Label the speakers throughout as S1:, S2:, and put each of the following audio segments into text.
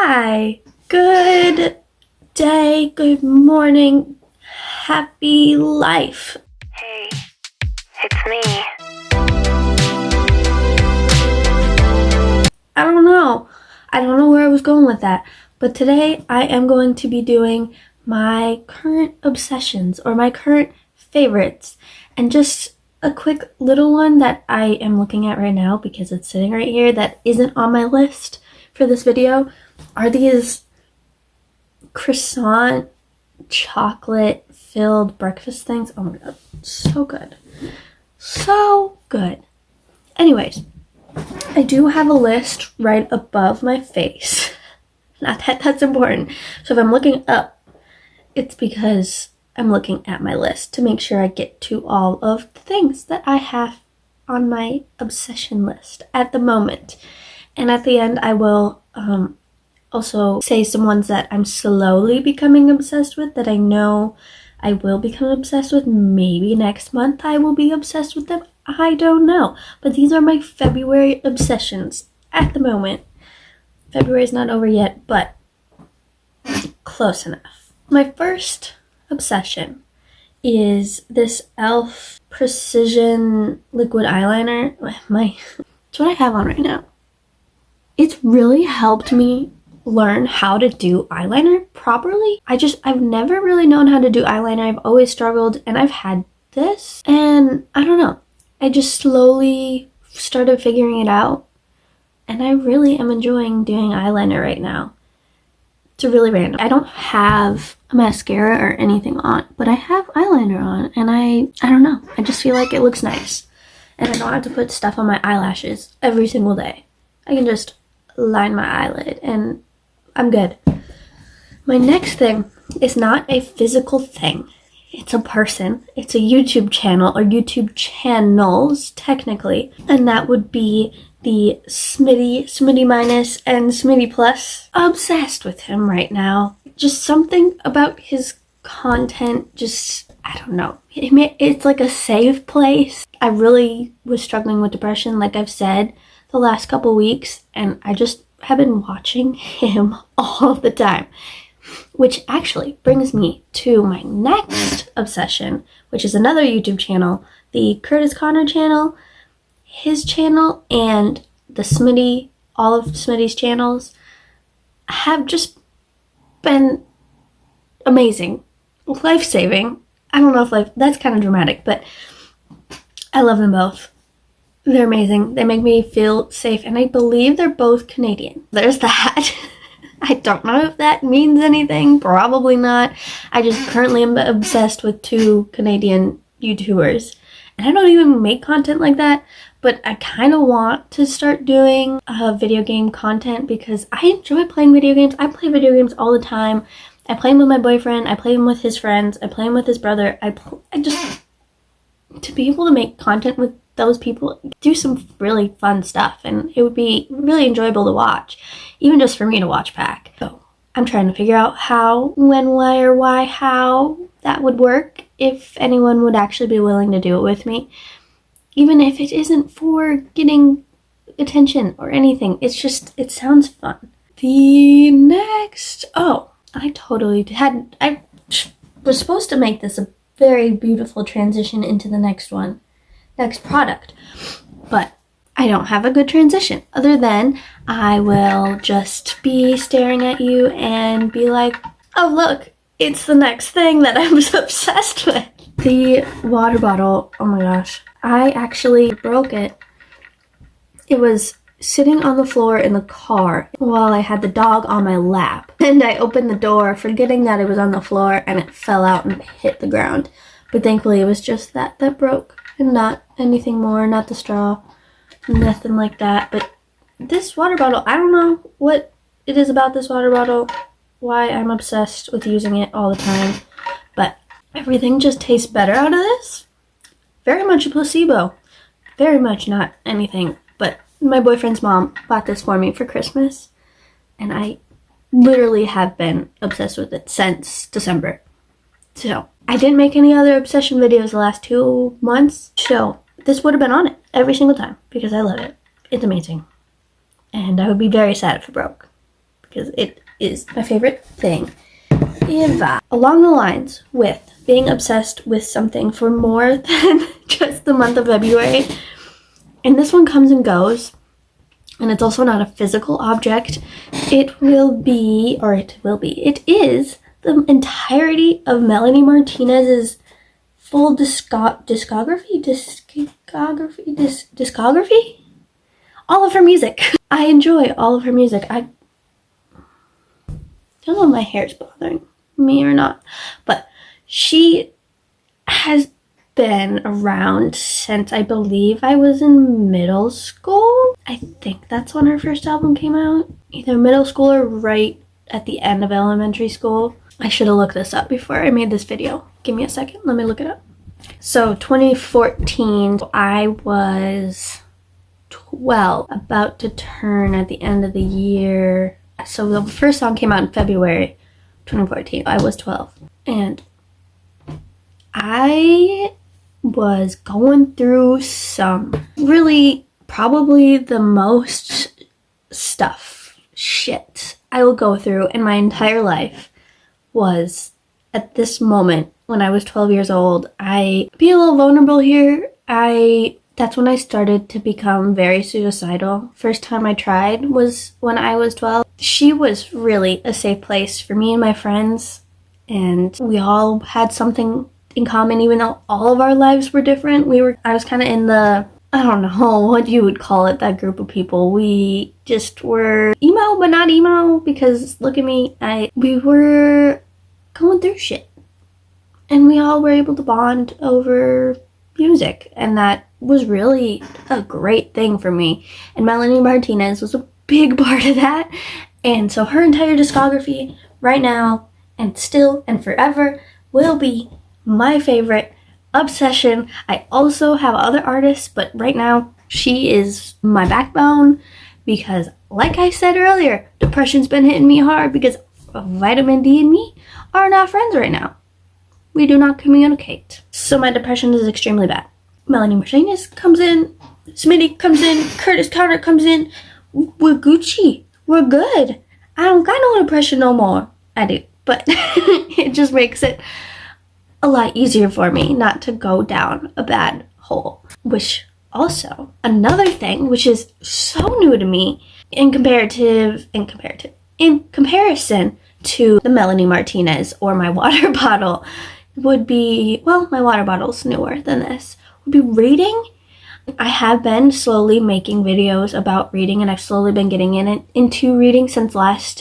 S1: Hi, good day, good morning, happy life.
S2: Hey, it's me.
S1: I don't know where I was going with that, but today I am going to be doing my current obsessions or my current favorites, and just a quick little one that I am looking at right now because it's sitting right here that isn't on my list for this video are these croissant chocolate filled breakfast things. Oh my god, so good. So good. Anyways, I do have a list right above my face. Not that that's important. So if I'm looking up, it's because I'm looking at my list to make sure I get to all of the things that I have on my obsession list at the moment. And at the end, I will also say some ones that I'm slowly becoming obsessed with, that I know I will become obsessed with. Maybe next month I will be obsessed with them. I don't know. But these are my February obsessions at the moment. February's not over yet, but close enough. My first obsession is this e.l.f. Precision Liquid Eyeliner. It's what I have on right now. It's really helped me learn how to do eyeliner properly. I've never really known how to do eyeliner. I've always struggled, and I've had this, and I don't know. I just slowly started figuring it out, and I really am enjoying doing eyeliner right now. It's really random. I don't have a mascara or anything on, but I have eyeliner on, and I don't know. I just feel like it looks nice, and I don't have to put stuff on my eyelashes every single day. I can just line my eyelid, and I'm good. My next thing is not a physical thing. It's a person. It's a YouTube channel, or YouTube channels, technically. And that would be the Smitty Minus, and Smitty Plus. Obsessed with him right now. Just something about his content, I don't know. It's like a safe place. I really was struggling with depression, like I've said, the last couple weeks, and I just have been watching him all the time, which actually brings me to my next obsession, which is another YouTube channel, the Curtis Connor channel. His channel and all of Smitty's channels have just been amazing, life-saving. I don't know if that's kind of dramatic, but I love them both. They're amazing. They make me feel safe, and I believe they're both Canadian. There's that. I don't know if that means anything. Probably not. I just currently am obsessed with 2 Canadian YouTubers. And I don't even make content like that, but I kind of want to start doing video game content because I enjoy playing video games. I play video games all the time. I play them with my boyfriend. I play them with his friends. I play them with his brother. To be able to make content with those people, do some really fun stuff, and it would be really enjoyable to watch, even just for me to watch back. So I'm trying to figure out how, when, why, or why, how that would work, if anyone would actually be willing to do it with me, even if it isn't for getting attention or anything. It sounds fun. The next, I was supposed to make this a very beautiful transition into the next product, but I don't have a good transition other than I will just be staring at you and be like, oh look, it's the next thing that I was obsessed with. The water bottle, oh my gosh, I actually broke it. It was sitting on the floor in the car while I had the dog on my lap, and I opened the door forgetting that it was on the floor, and it fell out and hit the ground. But thankfully it was just that broke, and not anything more, not the straw, nothing like that. But this water bottle, I don't know what it is about this water bottle, why I'm obsessed with using it all the time, but everything just tastes better out of this. Very much a placebo. Very much not anything, but my boyfriend's mom bought this for me for Christmas, and I literally have been obsessed with it since December. So I didn't make any other obsession videos the last 2 months, so this would have been on it every single time because I love it. It's amazing. And I would be very sad if it broke, because it is my favorite thing ever. Along the lines with being obsessed with something for more than just the month of February, and this one comes and goes, and it's also not a physical object. It is the entirety of Melanie Martinez's full discography? All of her music. I enjoy all of her music. I don't know if my hair's bothering me or not, but she has been around since I believe I was in middle school. I think that's when her first album came out. Either middle school or right at the end of elementary school. I should have looked this up before I made this video. Give me a second. Let me look it up. So 2014, I was 12, about to turn at the end of the year. So the first song came out in February 2014. I was 12. And I was going through some really, probably the most shit I will go through in my entire life was at this moment when I was 12 years old. I be a little vulnerable here. That's when I started to become very suicidal. First time I tried was when I was 12. She was really a safe place for me and my friends, and we all had something in common, even though all of our lives were different. I was kind of in the, I don't know what you would call it, that group of people. We just were emo, but not emo, because look at me, we were going through shit. And we all were able to bond over music, and that was really a great thing for me. And Melanie Martinez was a big part of that. And so her entire discography right now and still and forever will be my favorite obsession. I also have other artists, but right now she is my backbone because, like I said earlier, depression's been hitting me hard because vitamin D and me are not friends right now. We do not communicate. So my depression is extremely bad. Melanie Martinez comes in, Smitty comes in, Curtis Carter comes in. We're Gucci. We're good. I don't got no depression no more. I do, but it just makes it a lot easier for me not to go down a bad hole. Which also, another thing which is so new to me in comparison to the Melanie Martinez or my water bottle would be, well, my water bottle's newer than this, would be reading. I have been slowly making videos about reading, and I've slowly been getting into reading since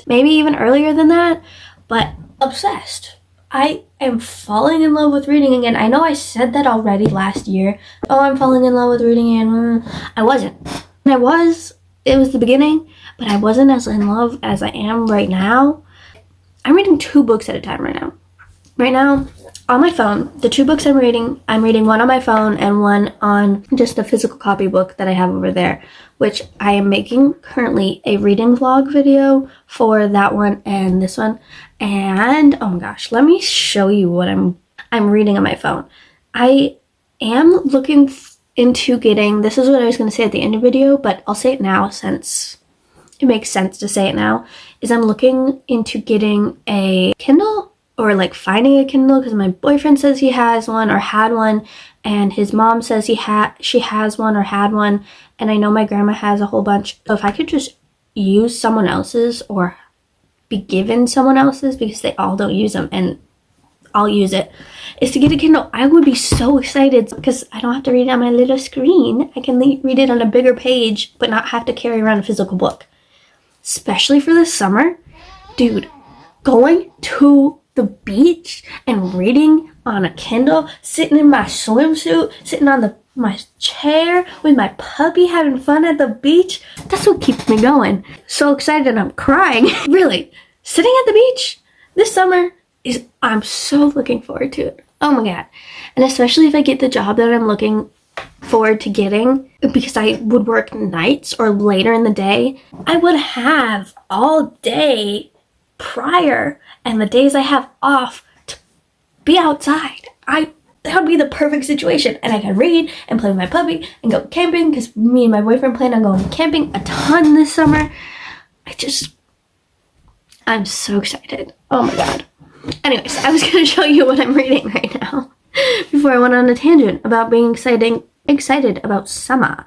S1: maybe even earlier than that, but obsessed. I am falling in love with reading again. I know I said that already last year. Oh, I'm falling in love with reading again. I wasn't. It was the beginning, but I wasn't as in love as I am right now. I'm reading 2 books at a time right now. Right now, on my phone, the 2 books I'm reading one on my phone and one on just a physical copy book that I have over there, which I am making currently a reading vlog video for that one and this one. And oh my gosh, let me show you what I'm reading on my phone. I am looking into getting, this is what I was going to say at the end of the video, but I'll say it now since it makes sense to say it now, is I'm looking into getting a Kindle, or like finding a Kindle, because my boyfriend says he has one or had one, and his mom says she has one or had one, and I know my grandma has a whole bunch. So if I could just use someone else's or be given someone else's, because they all don't use them and I'll use it, is to get a Kindle. I would be so excited because I don't have to read it on my little screen. I can read it on a bigger page but not have to carry around a physical book. Especially for the summer. Dude, going to the beach and reading on a Kindle, sitting in my swimsuit, sitting on my chair with my puppy, having fun at the beach, that's what keeps me going. So excited I'm crying. Really, sitting at the beach this summer I'm so looking forward to it. Oh my god. And especially if I get the job that I'm looking forward to getting, because I would work nights or later in the day, I would have all day prior and the days I have off to be outside. That would be the perfect situation, and I could read and play with my puppy and go camping, because me and my boyfriend plan on going camping a ton this summer. I'm so excited. Oh my god. Anyways, I was going to show you what I'm reading right now before I went on a tangent about being excited about summer.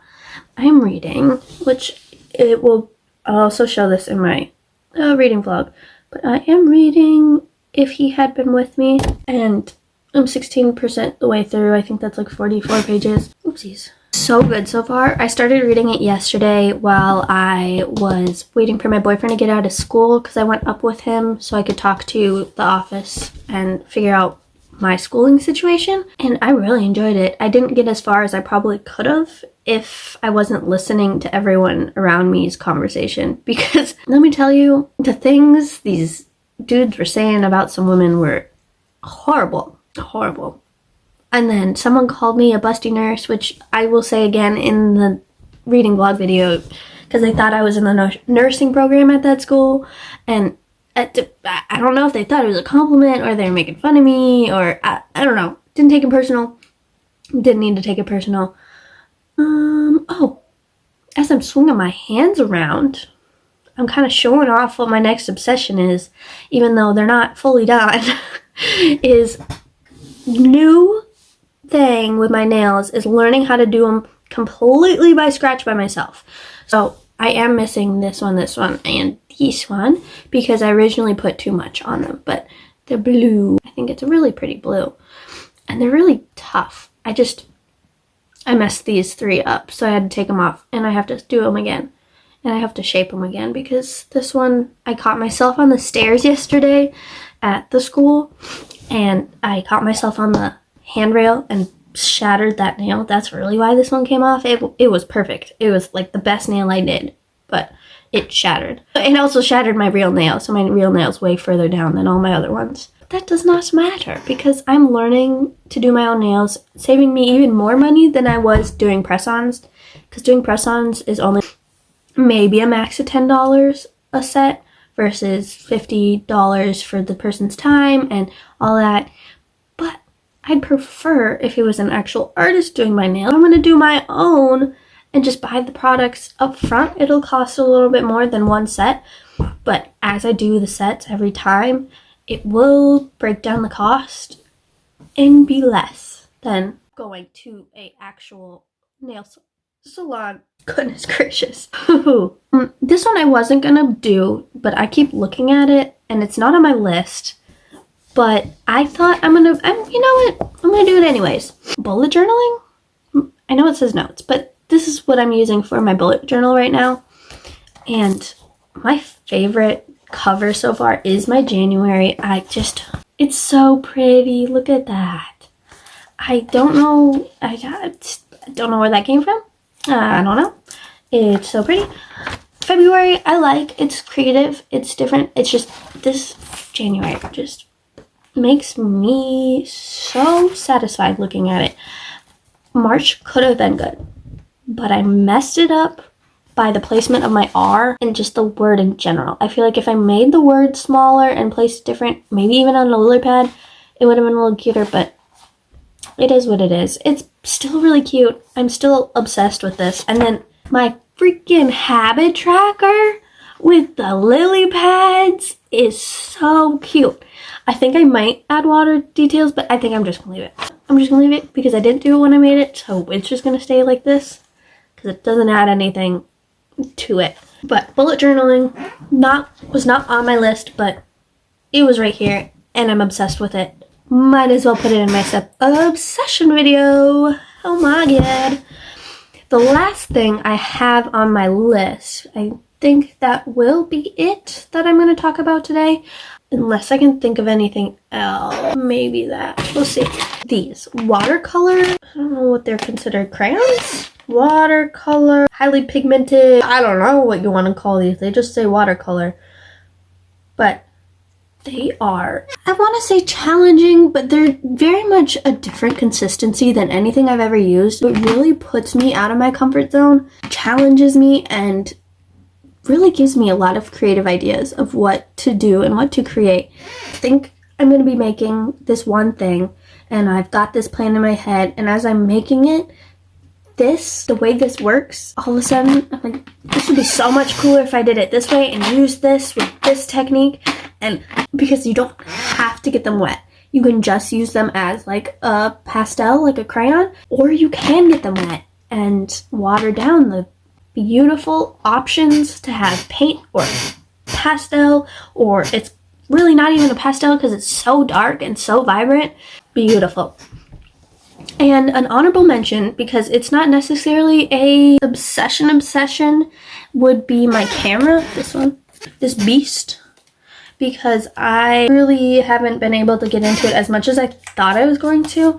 S1: I'm reading, which I'll also show this in my reading vlog, but I am reading If He Had Been With Me, and I'm 16% the way through. I think that's like 44 pages. Oopsies. So good so far. I started reading it yesterday while I was waiting for my boyfriend to get out of school because I went up with him so I could talk to the office and figure out my schooling situation, and I really enjoyed it. I didn't get as far as I probably could have if I wasn't listening to everyone around me's conversation, because let me tell you, the things these dudes were saying about some women were horrible. And then someone called me a busty nurse, which I will say again in the reading vlog video, because they thought I was in the nursing program at that school, and I don't know if they thought it was a compliment or they were making fun of me, or I don't know. Didn't take it personal. Didn't need to take it personal. Oh, as I'm swinging my hands around, I'm kind of showing off what my next obsession is, even though they're not fully done, is new thing with my nails is learning how to do them completely by scratch by myself. So I am missing this one, and this one because I originally put too much on them, but they're blue. I think it's a really pretty blue, and they're really tough. I messed these 3 up, so I had to take them off, and I have to do them again, and I have to shape them again because this one, I caught myself on the stairs yesterday at the school, and I caught myself on the handrail and shattered that nail. That's really why this one came off. It was perfect. It was like the best nail I did, but it shattered. It also shattered my real nail, so my real nail's way further down than all my other ones. But that does not matter because I'm learning to do my own nails, saving me even more money than I was doing press-ons, because doing press-ons is only maybe a max of $10 a set versus $50 for the person's time and all that. But I'd prefer if it was an actual artist doing my nail. I'm going to do my own and just buy the products up front. It'll cost a little bit more than one set, but as I do the sets every time, it will break down the cost and be less than going to a actual nail salon. Goodness gracious. This one I wasn't gonna do, but I keep looking at it and it's not on my list, but I thought you know what, I'm gonna do it anyways. Bullet journaling? I know it says notes, but this is what I'm using for my bullet journal right now, and my favorite cover so far is my January. It's so pretty. Look at that. I don't know where that came from. I don't know. It's so pretty. February, I like. It's creative. It's different. It's just this January just makes me so satisfied looking at it. March could have been good, but I messed it up by the placement of my R and just the word in general. I feel like if I made the word smaller and placed it different, maybe even on a lily pad, it would have been a little cuter, but it is what it is. It's still really cute. I'm still obsessed with this. And then my freaking habit tracker with the lily pads is so cute. I think I might add water details, but I think I'm just gonna leave it. I'm just gonna leave it because I didn't do it when I made it, so it's just gonna stay like this because it doesn't add anything to it. But bullet journaling was not on my list, but it was right here and I'm obsessed with it. Might as well put it in my obsession video. Oh my god. The last thing I have on my list, I think that will be it that I'm going to talk about today. Unless I can think of anything else. Maybe that. We'll see. These watercolor, I don't know what they're considered, crayons? Watercolor, highly pigmented, I don't know what you want to call these. They just say watercolor. But they are, I want to say challenging, but they're very much a different consistency than anything I've ever used. It really puts me out of my comfort zone, challenges me, and really gives me a lot of creative ideas of what to do and what to create. I think I'm going to be making this one thing, and I've got this plan in my head, and as I'm making it, the way this works, all of a sudden, I'm like, this would be so much cooler if I did it this way and use this with this technique. And because you don't have to get them wet. You can just use them as like a pastel, like a crayon, or you can get them wet and water down. The beautiful options to have paint or pastel, or it's really not even a pastel because it's so dark and so vibrant. Beautiful. And an honorable mention, because it's not necessarily a obsession, would be my camera, this one, this beast, because I really haven't been able to get into it as much as I thought I was going to,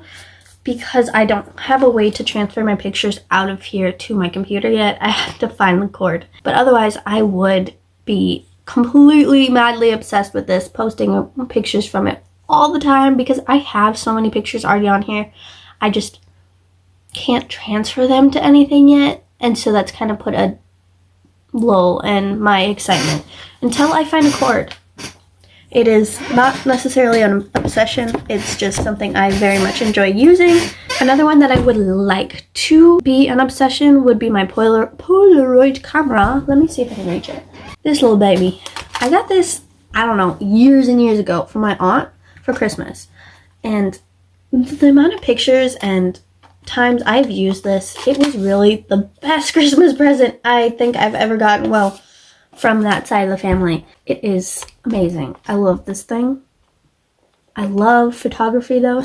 S1: because I don't have a way to transfer my pictures out of here to my computer yet. I have to find the cord. But otherwise, I would be completely madly obsessed with this, posting pictures from it all the time, because I have so many pictures already on here. I just can't transfer them to anything yet, and so that's kind of put a lull in my excitement until I find a cord. It is not necessarily an obsession, it's just something I very much enjoy using. Another one that I would like to be an obsession would be my Polaroid camera. Let me see if I can reach it. This little baby. I got this, I don't know, years and years ago from my aunt for Christmas. And the amount of pictures and times I've used this, it was really the best Christmas present I think I've ever gotten. Well, from that side of the family. It is amazing. I love this thing. I love photography though.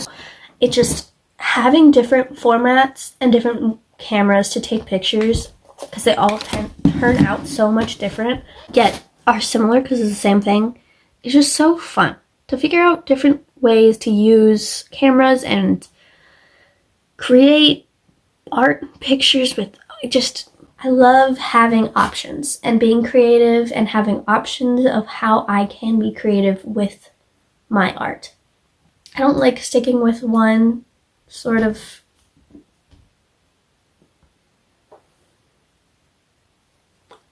S1: It just, having different formats and different cameras to take pictures, because they all turn out so much different, yet are similar because it's the same thing. It's just so fun to figure out different ways to use cameras and create art pictures with I love having options and being creative and having options of how I can be creative with my art. I don't like sticking with one sort of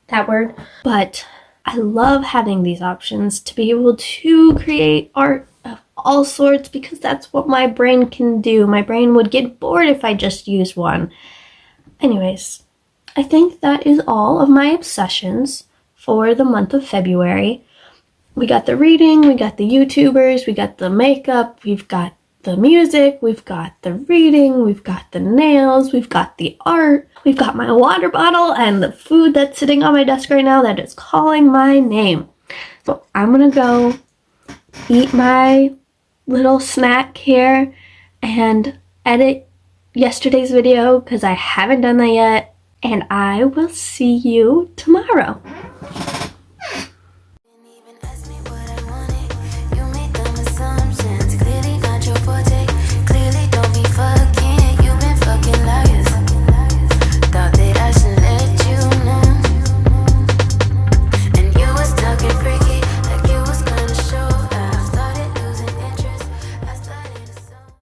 S1: that word, but I love having these options to be able to create art of all sorts, because that's what my brain can do. My brain would get bored if I just used one. Anyways, I think that is all of my obsessions for the month of February. We got the reading, we got the YouTubers, we got the makeup, we've got the music, we've got the reading, we've got the nails, we've got the art, we've got my water bottle and the food that's sitting on my desk right now that is calling my name. So I'm gonna go eat my little snack here and edit yesterday's video because I haven't done that yet. And I will see you tomorrow.